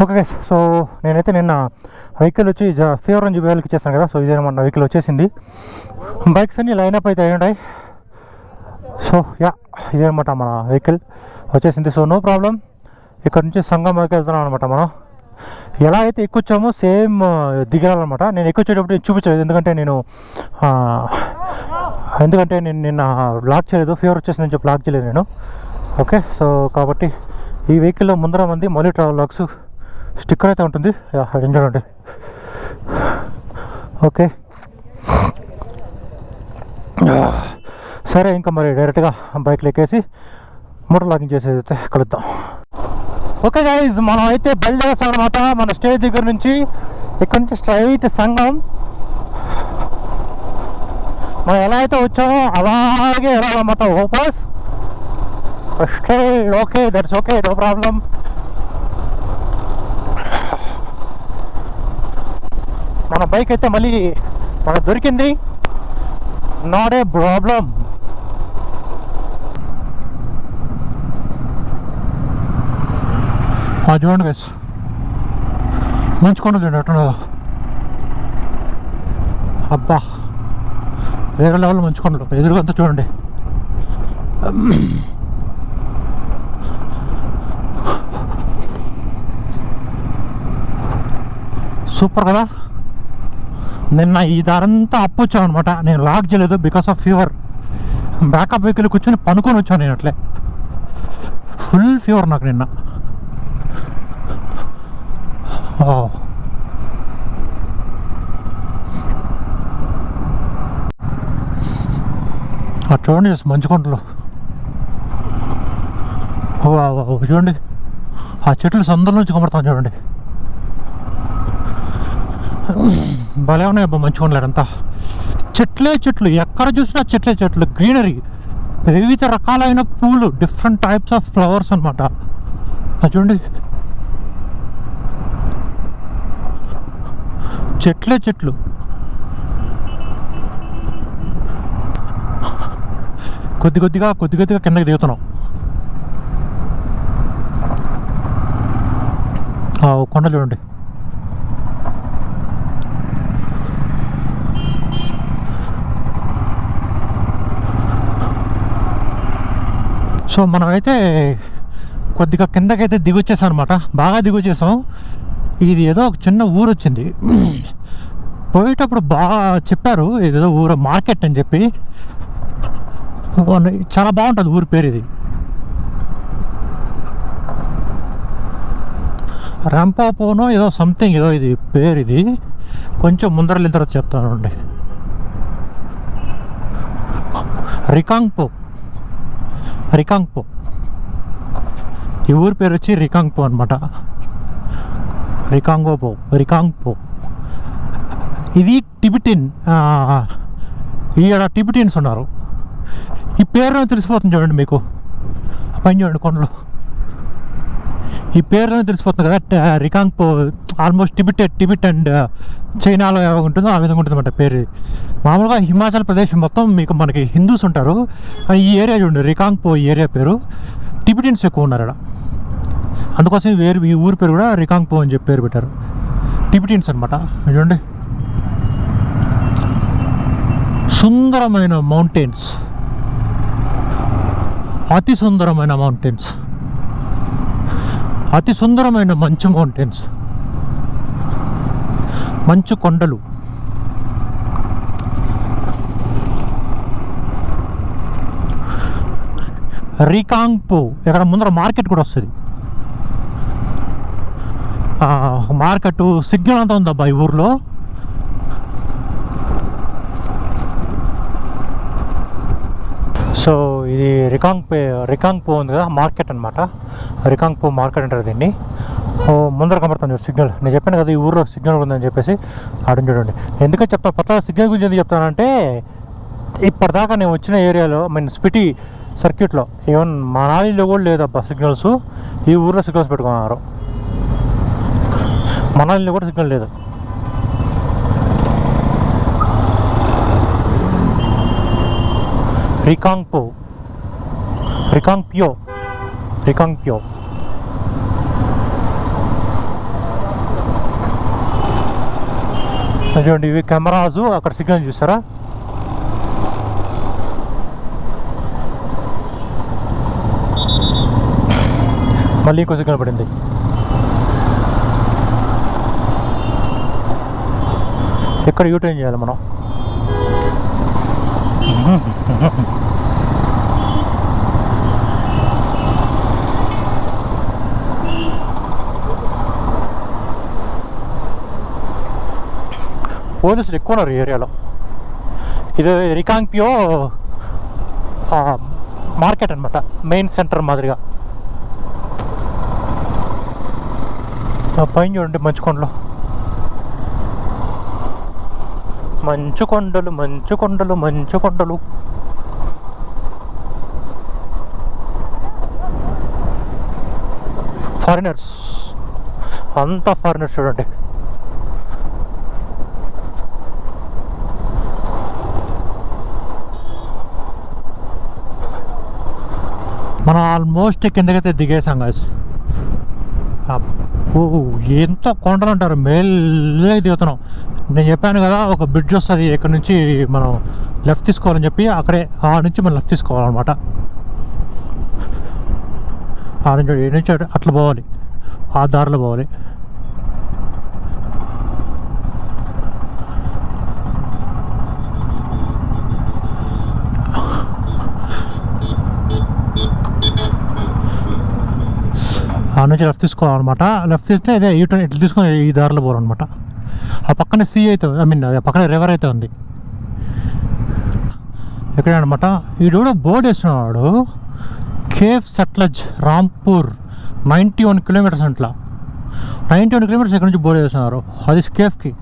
Okay guys, so నేనైతే నిన్న vehicle వచ్చి ఫీవర్ నుంచి వేలకి ఇచ్చేస్తాను కదా. సో ఇదేనమాట వెహికల్ వచ్చేసింది. బైక్స్ అన్నీ లైనప్ అయితే అయి ఉంటాయి. సో యా, ఇదేనమాట మన వెహికల్ వచ్చేసింది. So no problem. ఇక్కడ నుంచి సంగం వరకు వెళ్తున్నాం అనమాట. మనం ఎలా అయితే ఎక్కొచ్చామో సేమ్ దిగాలన్నమాట. నేను ఎక్కొచ్చేటప్పుడు చూపించలేదు, ఎందుకంటే నేను నిన్న బ్లాక్ చేయలేదు. ఫీవర్ వచ్చేసిందని చెప్పి బ్లాక్ చేయలేదు నేను. ఓకే, సో కాబట్టి ఈ వెహికల్లో ముందర మంది మళ్ళీ ట్రావెల్ లాగ్స్ స్టిక్కర్ అయితే ఉంటుంది. చూడండి. ఓకే, సరే ఇంకా మరి డైరెక్ట్గా బైక్లో ఎక్కేసి మోటార్ లాగింగ్ చేసేది అయితే కలుద్దాం. ఓకే గైజ్, మనం అయితే బయలుదేరేస్తాం అనమాట. మన స్టేజ్ దగ్గర నుంచి ఇక్కడ నుంచి స్ట్రైట్ సంగం. మనం ఎలా అయితే వచ్చామో అలాగే వెళ్ళాలన్నమాట. వాపస్ straight. Okay, that's okay, no problem. మన బైక్ అయితే మళ్ళీ మనకు దొరికింది, నాట్ ఏ ప్రాబ్లం. చూడండి గైస్, మంచి కొండలు చూడండి అట్టున్నదో. అబ్బా, వేరే లెవెల్ మంచి కొండలు. ఎదురుగంతా చూడండి. సూపర్ కదా. నిన్న ఈ దారంతా అప్పు వచ్చాను అనమాట. నేను లాక్ చేయలేదు because of fever. Backup vehicle కూర్చొని పనుకొని వచ్చాను నేను. అట్లే ఫుల్ ఫీవర్ నాకు నిన్న. చూడండి మంచు కొండలు. చూడండి, ఆ చెట్లు సందర్ల నుంచి కనబడతాను చూడండి. భలే ఉన్నాయి అబ్బా మంచి కొండలు. అంతా చెట్లే చెట్లు, ఎక్కడ చూసినా చెట్లే చెట్లు, గ్రీనరీ, వివిధ రకాలైన పూలు, డిఫరెంట్ టైప్స్ ఆఫ్ ఫ్లవర్స్ అనమాట. చూడండి, చెట్లే చెట్లు. కొద్ది కొద్దిగా కిందకి దిగుతున్నాం. కొండ చూడండి. సో మనమైతే కొద్దిగా కిందకైతే దిగొచ్చేసాం అనమాట. బాగా దిగొచ్చేసాం. ఇది ఏదో ఒక చిన్న ఊరు వచ్చింది. పోయేటప్పుడు బాగా చెప్పారు, ఇదేదో ఊరు మార్కెట్ అని చెప్పి. చాలా బాగుంటుంది ఊరి పేరు ఇది. రంపాపోనో ఏదో సంథింగ్ ఏదో ఇది పేరు. ఇది కొంచెం ముందర వెళ్ళిన తర్వాత చెప్తాను అండి. రికాంగ్పో. ఈ ఊరి పేరు వచ్చి రికాంగ్పో అనమాట. రికాంగ్పో. ఇది టిబిటిన్. ఈడ టిబిటిన్స్ ఉన్నారు. ఈ పేరులో తెలిసిపోతుంది చూడండి మీకు. పైన చూడండి కొండలు. ఈ పేరులోనే తెలిసిపోతుంది కదా. రికాంగ్పో ఆల్మోస్ట్ టిబిట్ అండ్ చైనాలో ఎలా ఉంటుందో ఆ విధంగా ఉంటుంది అన్నమాట పేరు. మామూలుగా హిమాచల్ ప్రదేశ్ మొత్తం మనకి హిందూస్ ఉంటారు. ఈ ఏరియా చూడండి, రికాంగ్పో ఈ ఏరియా పేరు. టిబిటిన్స్ ఎక్కువ ఉన్నారు ఇక్కడ. అందుకోసం ఈ ఊరి పేరు కూడా రికాంగ్పో అని చెప్పి పేరు పెట్టారు. టిబిటిన్స్ అనమాట. చూడండి, సుందరమైన మౌంటైన్స్, అతి సుందరమైన మౌంటైన్స్, అతి సుందరమైన మంచు మౌంటైన్స్, మంచు కొండలు. రికాంగ్పో. ఇక్కడ ముందర మార్కెట్ కూడా వస్తుంది. మార్కెట్ సిగ్నల్ అంతా ఉందబ్బా ఈ ఊర్లో. సో ఇది రికాంగ్పో ఉంది కదా, మార్కెట్ అనమాట. రికాంగ్పో మార్కెట్ అంటారు దీన్ని. ముందర కనబడుతుంది సిగ్నల్. నేను చెప్పాను కదా ఈ ఊర్లో సిగ్నల్ ఉందని చెప్పేసి. ఆడని చూడండి. ఎందుకంటే చెప్తాను కొత్త సిగ్నల్ గురించి ఎందుకు చెప్తానంటే, ఇప్పటిదాకా నేను వచ్చిన ఏరియాలో స్పిటి సర్క్యూట్లో ఈవెన్ మనాలిలో కూడా లేదబ్బా సిగ్నల్స్. ఈ ఊర్లో సిగ్నల్స్ పెట్టుకున్నారు. మనాలిలో కూడా సిగ్నల్ లేదు. రికాంగ్పో. చూడండి, ఇవి కెమెరాస్. అక్కడ సిగ్నల్ చూసారా? మళ్ళీ ఇంకో సిగ్నల్ పడింది. ఎక్కడ యూటర్న్ చేయాలి మనం? పోలీసులు ఎక్కువ ఉన్నారు ఈ ఏరియాలో. ఇది రికాంగ్పియో మార్కెట్ అనమాట, మెయిన్ సెంటర్ మాదిరిగా. పైన చూడండి మంచు కొండలు, మంచు కొండలు, మంచు కొండలు, మంచు కొండలు. ఫారినర్స్, అంతా ఫారినర్స్ చూడండి. మనం ఆల్మోస్ట్ కిందకైతే దిగేసాం గాయస్. ఎంతో కొండలు అంటారు, మెల్లగా దిగుతున్నాం. నేను చెప్పాను కదా, ఒక బ్రిడ్జ్ వస్తుంది ఇక్కడ నుంచి మనం లెఫ్ట్ తీసుకోవాలని చెప్పి, అక్కడే ఆ నుంచి మనం లెఫ్ట్ తీసుకోవాలన్నమాట. ఆ నుంచి ఏ నుంచి అట్లా పోవాలి, ఆ దారిలో పోవాలి. ఆ నుంచి లెఫ్ట్ తీసుకోవాలన్నమాట. లెఫ్ట్ తీస్తే ఇదే యూటర్న్ ఇట్లా తీసుకొని ఈ దారిలో పోవాలన్నమాట. ఆ పక్కనే సీ అయితే, ఐ మీన్ పక్కనే రివర్ అయితే ఉంది ఇక్కడ అనమాట. వీడు కూడా బోర్డు వేసినవాడు, కేఫ్ సట్లజ్ రాంపూర్ 91 కిలోమీటర్స్ అంట్లా. 91 కిలోమీటర్స్ ఇక్కడ నుంచి బోర్డు వేస్తున్నారు. అది కేఫ్కి.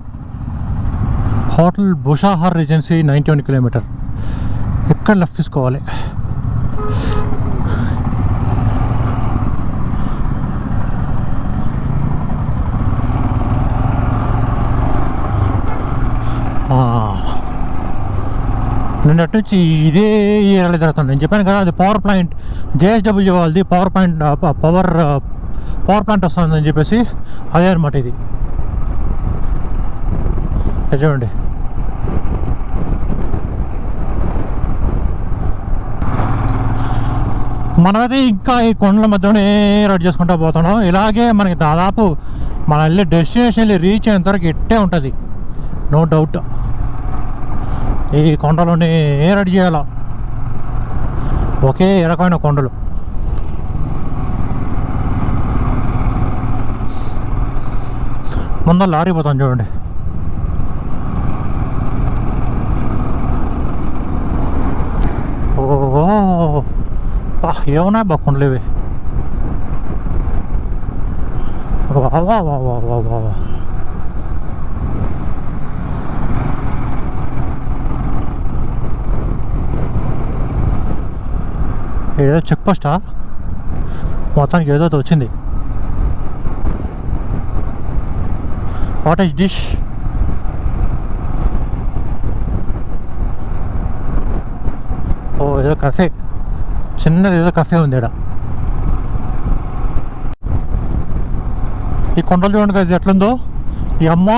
Hotel Bushahr regency 91 kilometre. ఎక్కడ లెఫ్ట్ తీసుకోవాలి? నేను అటు నుంచి ఇదే ఏరియాలో జరుగుతాను. నేను చెప్పాను కదా, అది పవర్ ప్లాంట్, జేఎస్డబ్ల్యూ వాళ్ళది పవర్ ప్లాంట్ వస్తుందని చెప్పేసి అదే అనమాట ఇది. చూడండి, మనమైతే ఇంకా ఈ కొండల మధ్యలోనే రెడీ చేసుకుంటూ పోతున్నాం. ఇలాగే మనకి దాదాపు మన వెళ్ళే డెస్టినేషన్ వెళ్ళి రీచ్ అయ్యేంత వరకు ఇట్టే ఉంటుంది, నో డౌట్. ఈ కొండలోనే రెడీ చేయాల, ఒకే రకమైన కొండలు. ముందర లారీ పోతాను చూడండి. ఓ ఏమున్నాయి బా కొండలు ఇవి. వా వా వా వా వా వా. ఏదో చెక్ పోస్టా, మొత్తానికి ఏదో వచ్చింది. What is dish? ఓ ఏదో కఫే, చిన్నది ఏదో కఫే ఉంది ఇక్కడ. ఈ కొండలు చూడండి కదా ఎట్లుందో. ఈ అమ్మ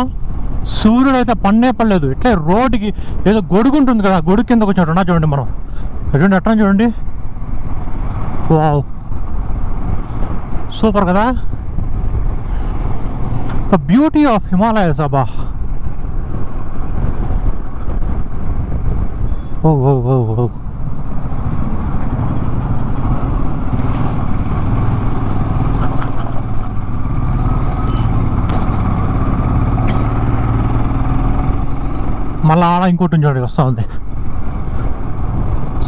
సూర్యుడు అయితే పన్నే పడలేదు, ఇట్లే రోడ్డుకి ఏదో గొడుగు ఉంటుంది కదా, గొడుగు కిందకు వచ్చినట్టున్నా చూడండి మనం. చూడండి ఎట్లా చూడండి, వావ్ సూపర్ కదా. ద బ్యూటీ ఆఫ్ హిమాలయస్ అబ్బా. ఓ ఓ ఓ ఓ మళ్ళీ ఆడ ఇంకోటి చూడండి వస్తూ ఉంది,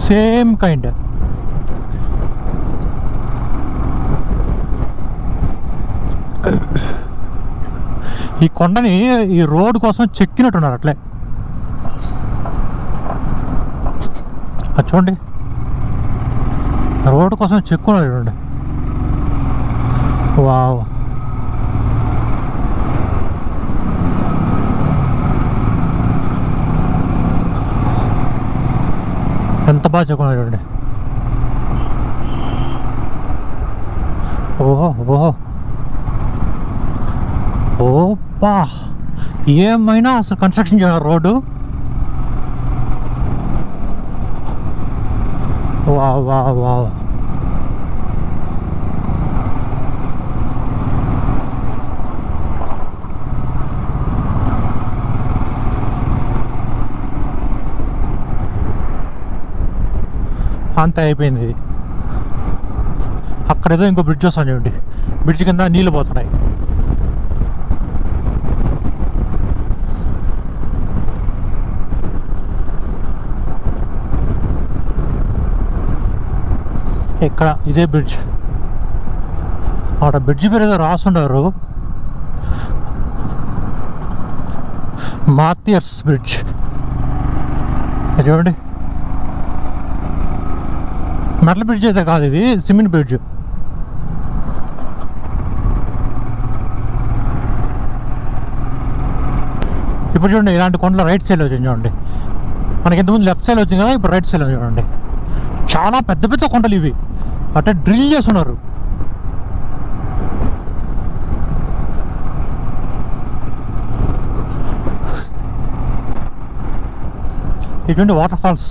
సేమ్ కైండ్. ఈ కొండని ఈ రోడ్ కోసం చెక్కినట్టున్నారు అట్లే. అది చూడండి, రోడ్ కోసం చెక్కున్నారు చూడండి. వావ్, ఎంత బాగా చెక్కున్నారు చూడండి. ఓహో ఓహో ఓపా, ఏమైనా అసలు కన్స్ట్రక్షన్ చేయాలి రోడ్డు. వా వా వా అంత అయిపోయింది. అక్కడేదో ఇంకో బ్రిడ్జ్ వస్తాను చూడండి, బ్రిడ్జ్ కింద నీళ్ళు పోతున్నాయి. ఇక్కడ ఇదే బ్రిడ్జ్. అక్కడ బ్రిడ్జ్ పేరు ఏదో రాసుండారు, మాథియర్స్ బ్రిడ్జ్. చూడండి, మెటల్ బ్రిడ్జ్ అయితే కాదు, ఇది సిమెంట్ బ్రిడ్జ్. ఇప్పుడు చూడండి, ఇలాంటి కొండలు రైట్ సైడ్లో వచ్చింది చూడండి. మనకి ఇంతకుముందు లెఫ్ట్ సైడ్ వచ్చింది కదా, ఇప్పుడు రైట్ సైడ్లో చూడండి. చాలా పెద్ద పెద్ద కొండలు ఇవి, అట్లా డ్రిల్ చేస్తున్నారు. ఇటువంటి వాటర్ ఫాల్స్,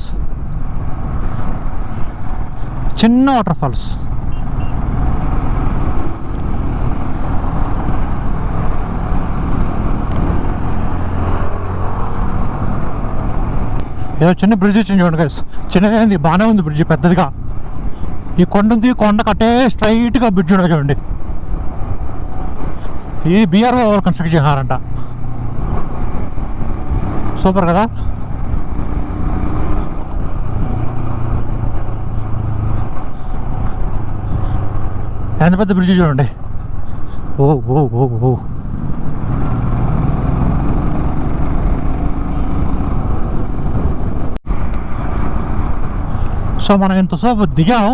చిన్న వాటర్ ఫాల్స్. ఏదో చిన్న బ్రిడ్జ్ వచ్చింది చూడండి గైస్, చిన్నది బాగానే ఉంది బ్రిడ్జ్, పెద్దదిగా. ఈ కొండ ఉంది, కొండ కట్టే స్ట్రైట్గా బ్రిడ్జ్ ఉండదు చూడండి. ఇది బీఆర్ఓ కన్స్ట్రక్ట్ చేసినారంట. సూపర్ కదా. ఎంత పెద్ద బ్రిడ్జ్ చూడండి. ఓ ఓ ఓ ఓ సో మనం ఎంతసేపు దిగాం,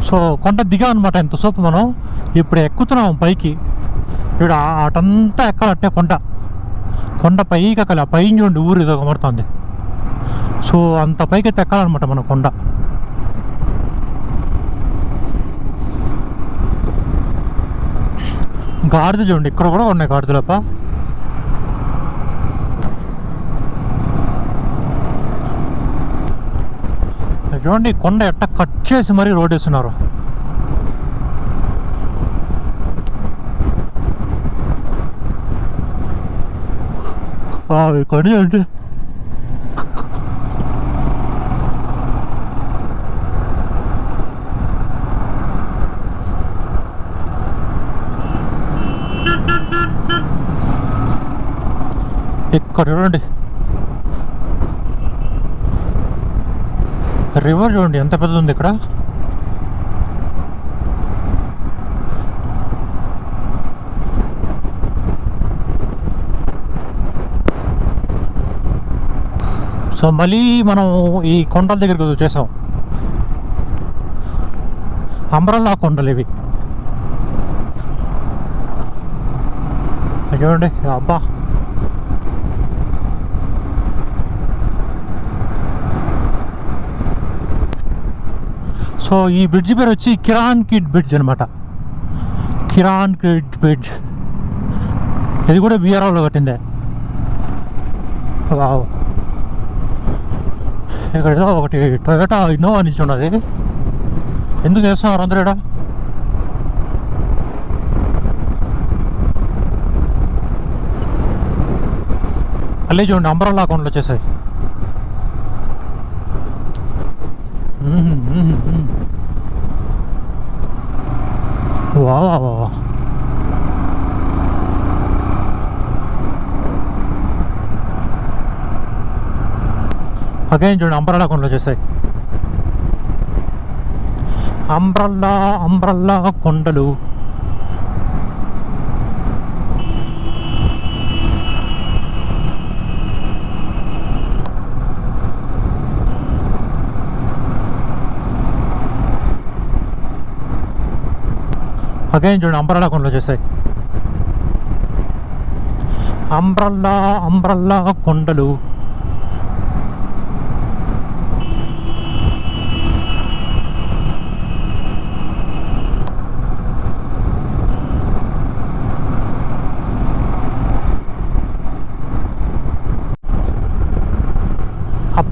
సో కొండ దిగాం అనమాట ఎంతసేపు. మనం ఇప్పుడు ఎక్కుతున్నాం పైకి. ఇప్పుడు అటంతా ఎక్కాలంటే కొండ పైకి ఎక్కాలి. ఆ పైన చూడండి ఊరు ఏదో కమరుతుంది. సో అంత పైకి అయితే ఎక్కాలన్నమాట మన కొండ. గాడిద చూడండి, ఇక్కడ కూడా ఉన్నాయి గాడిదలప్ప. చూడండి కొండ ఎట్ట కట్ చేసి మరీ రోడ్ వేస్తున్నారు. కొండ చూడండి. ఇక్కడ చూడండి రివర్, చూడండి ఎంత పెద్దది ఉంది ఇక్కడ. సో మళ్ళీ మనం ఈ కొండల దగ్గరికి వచ్చేసాం. అంబ్రల్లా కొండలు ఇవి చూడండి. అబ్బా, సో ఈ బ్రిడ్జ్ పేరు వచ్చి కిరాన్ కిడ్ బ్రిడ్జ్ అనమాట. కిరాన్ కిడ్ బ్రిడ్జ్, ఇది కూడా బీఆర్ఓలో కట్టిందే. వావ్, ఇక్కడ ఏదో ఒకటి టొయోటా ఇన్నోవా నుంచి ఉన్నది. ఎందుకు వేస్తున్నారు అందరూ ఇక్కడ? మళ్ళీ చూడండి అంబ్రెల్లా కొండలు వచ్చేసాయి. వా అగైన్ చూడండి అంబ్రెల్లా కొండలు వచ్చేసాయి. అంబ్రెల్లా కొండలు. అగైన్ చూడండి అంబ్రెల్లా కొండలు వచ్చేసాయి. అంబ్రెల్లా కొండలు.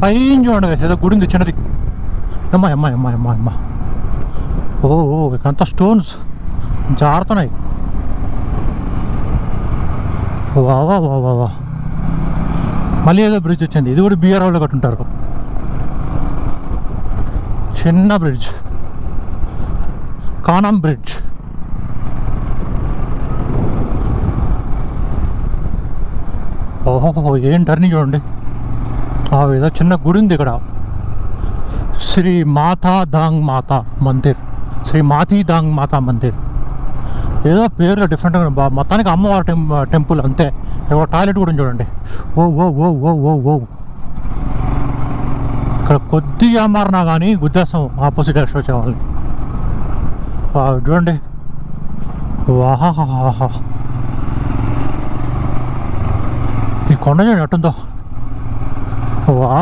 పైన చూడండి కదా, ఏదో గుడి ఉంది చిన్నది. అమ్మా అమ్మా అమ్మా అమ్మా అమ్మా, ఓ ఇక్కడంతా స్టోన్స్ జారుతున్నాయి. వావా వా వా వా, మళ్ళీ ఏదో బ్రిడ్జ్ వచ్చింది. ఇది కూడా బిఆర్ వాళ్ళు కట్టుంటారు, చిన్న బ్రిడ్జ్, కానం బ్రిడ్జ్. ఓహో ఏం టర్నింగ్ చూడండి. ఏదో చిన్న గుడి ఉంది ఇక్కడ, శ్రీ మాతా దాంగ్ మాతా మందిర్, శ్రీ మాతీ దాంగ్ మాతా మందిర్. ఏదో పేరు డిఫరెంట్గా, మొత్తానికి అమ్మవారి టెంపుల్ అంతే. ఇక్కడ టాయిలెట్ కూడా చూడండి. ఓ ఓ ఓ ఓ ఓ ఓ, ఇక్కడ కొద్దిగా మారినా కానీ గుద్దేస్తాం ఆపోజిట్ డైరెక్షన్ వచ్చే వాళ్ళని. చూడండి, వాహా, ఈ కొండ చూడండి ఎట్టుందో. వా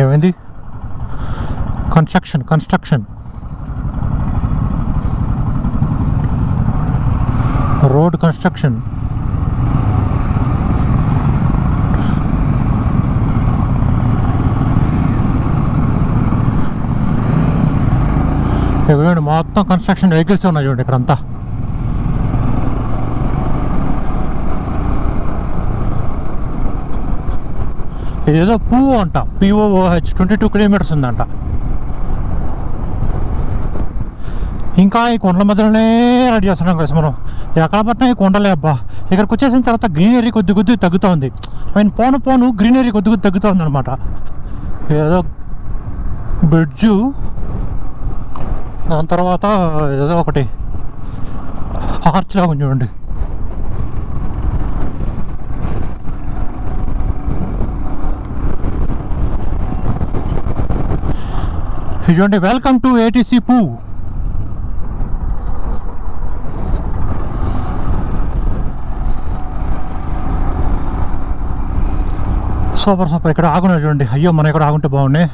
ఏమైంది? Construction road construction. చూడండి మొత్తం కన్స్ట్రక్షన్ వెహికల్స్ ఉన్నాయి చూడండి ఇక్కడంతా. ఇదేదో పువ్వు అంట, POOH 22 కిలోమీటర్స్ ఉందంట. ఇంకా ఈ కొండల మధ్యలోనే రెడీ చేస్తున్నాం కదా మనం. ఎక్కడ పట్టినా ఈ కొండలే అబ్బా. ఇక్కడికి వచ్చేసిన తర్వాత గ్రీనరీ కొద్ది తగ్గుతుంది. పోను గ్రీనరీ కొద్ది తగ్గుతుంది అనమాట. ఏదో బ్రిడ్జు, దాని తర్వాత ఏదో ఒకటి ఆర్చ్ లాగా చూడండి. చూడండి, వెల్కమ్ టు ATC పూ. సూపర్. ఇక్కడ ఆగున్నా చూడండి. అయ్యో మనం ఇక్కడ ఆగుంటే బాగున్నాయి,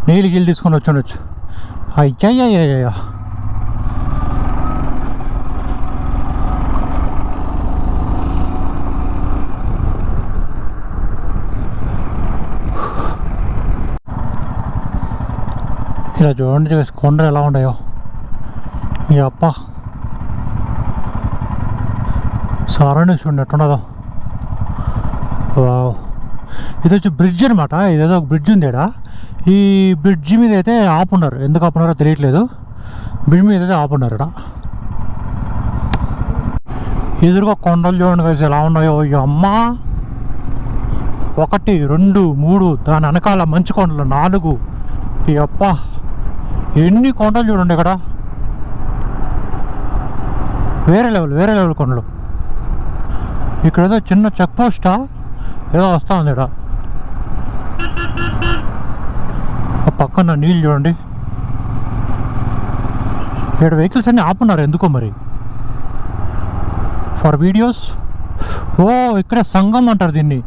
నీళ్ళు గిల్లు తీసుకొని వచ్చి. అయ్యయ్యయ్యా, ఇలా చూడండి కొండలు ఎలా ఉన్నాయో. ఈ అప్ప సరౌండింగ్స్ చూడండి ఎట్టున్నదో. వావ్, ఇది వచ్చి బ్రిడ్జ్ అనమాట. ఇదేదో ఒక బ్రిడ్జ్ ఉంది ఇక్కడ. ఈ బ్రిడ్జ్ మీద అయితే ఆపున్నారు, ఎందుకు ఆపున్నారో తెలియట్లేదు. బ్రిడ్జ్ మీద అయితే ఆపున్నారు ఇక్కడ. ఎదురుగా కొండలు చూడండి కలిసి ఎలా ఉన్నాయో. ఈ అమ్మ 1 2 3, దాని వెనకాల మంచు కొండలు 4. ఈ అప్ప ఎన్ని కొండలు చూడండి ఇక్కడ. వేరే లెవెల్ కొండలు. ఇక్కడ ఏదో చిన్న చెక్ పోస్టా ఏదో వస్తూ ఉంది ఇక్కడ. పక్కన నీళ్ళు చూడండి. ఇక్కడ వెహికల్స్ అన్నీ ఆపున్నారు ఎందుకో మరి, ఫర్ వీడియోస్. ఓ ఇక్కడ సంగం అంటారు దీన్ని,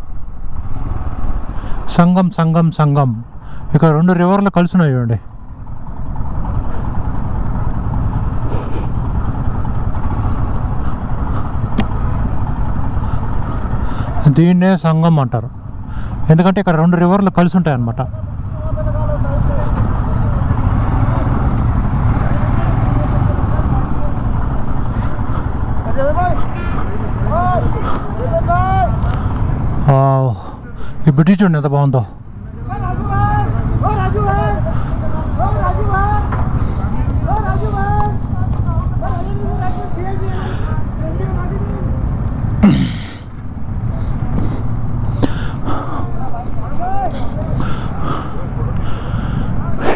సంగం. ఇక్కడ 2 రివర్లు కలుసున్నాయి చూడండి. దీన్నే సంగం అంటారు, ఎందుకంటే ఇక్కడ 2 రివర్లు కలిసి ఉంటాయి అన్నమాట. ఈ బ్రిడ్జ్ చూడండి ఎంత బాగుందో.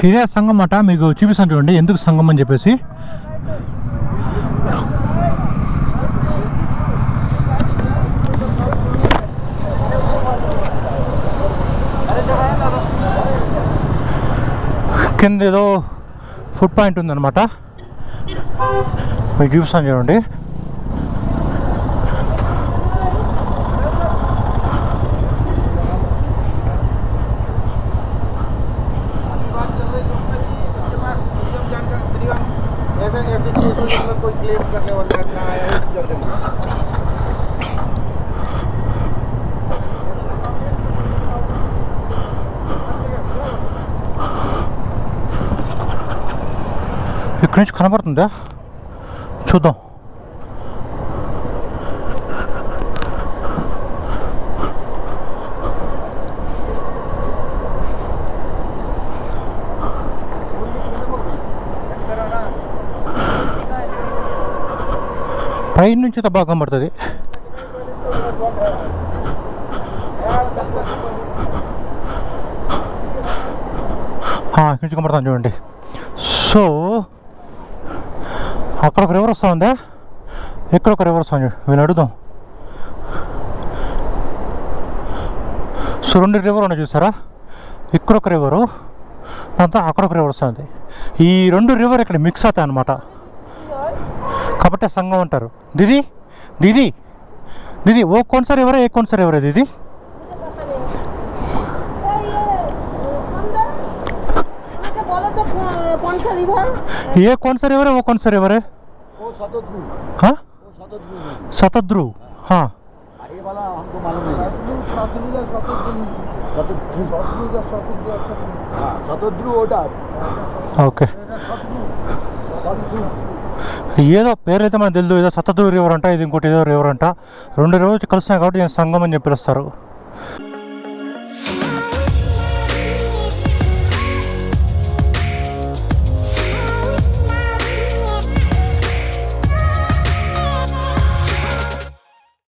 ఇదే సంగం అట, మీకు చూపిస్తాను చూడండి ఎందుకు సంగం అని చెప్పేసి. కింద ఏదో ఫుడ్ పాయింట్ ఉందన్నమాట, మీకు చూపిస్తాను చూడండి. ऐसे कोई क्लेम करने वाला ना है। ఇక్కడి నుంచి కనబడుతుందా? చూద్దాం. పైన నుంచి అయితే బాగా కనబడుతుంది. ఇక్కడి నుంచి కనబడుతుంది చూడండి. సో అక్కడ ఒక రివర్ వస్తూ ఉందా, ఇక్కడ ఒక రివర్ వస్తుంది. వీళ్ళు అడుగుదాం. సో 2 రివర్ ఉన్నాయి చూసారా, ఇక్కడ ఒక రివరు, దాంతో అక్కడ ఒక రివర్ వస్తుంది. ఈ 2 రివర్ ఇక్కడ మిక్స్ అవుతాయి అన్నమాట, కాబట్టి సంగం అంటారు. దీदी दीदी दीदी वो कौन सा रिवर है, एक कौन सा रिवर है दीदी? ये कौन सा रिवर है, वो कौन सा रिवर है? हाँ शतद्रु. हाँ ये वाला हमको मालूम नहीं. शतद्रु ओटा. ఓకే, ఏదో పేరు అయితే మనకు తెలియదు. ఏదో శతద్రు రివర్ అంట, ఇది ఇంకోటి ఏదో రివర్ అంట. 2 రివర్స్ కలుస్తున్నాయి కాబట్టి సంగం అని చెప్పి పిలుస్తారు.